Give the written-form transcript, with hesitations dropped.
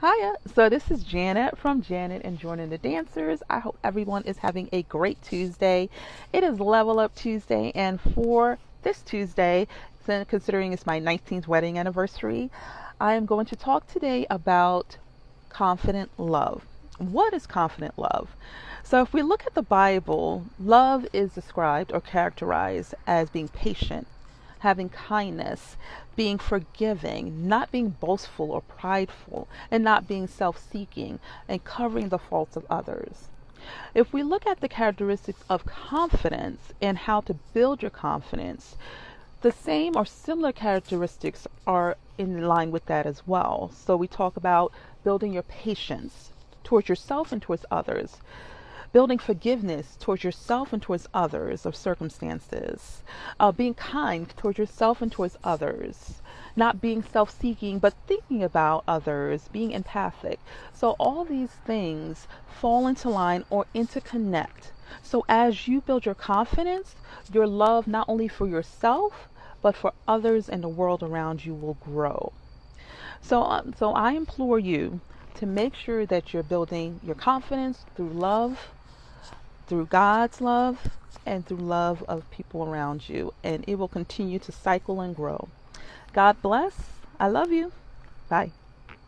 Hiya. So this is Janet from Janet and Joining the Dancers. I hope everyone is having a great Tuesday. It is Level Up Tuesday, and for this Tuesday, considering it's my 19th wedding anniversary, I am going to talk today about confident love. What is confident love? So if we look at the Bible, love is described or characterized as being patient, having kindness, being forgiving, not being boastful or prideful, and not being self seeking, and covering the faults of others. If we look at the characteristics of confidence and how to build your confidence, the same or similar characteristics are in line with that as well. So we talk about building your patience towards yourself and towards others, building forgiveness towards yourself and towards others or circumstances, being kind towards yourself and towards others, not being self-seeking but thinking about others, being empathic. So all these things fall into line or interconnect. So as you build your confidence, your love not only for yourself but for others and the world around you will grow. So I implore you to make sure that you're building your confidence through love, through God's love, and through love of people around you, and it will continue to cycle and grow. God bless. I love you. Bye.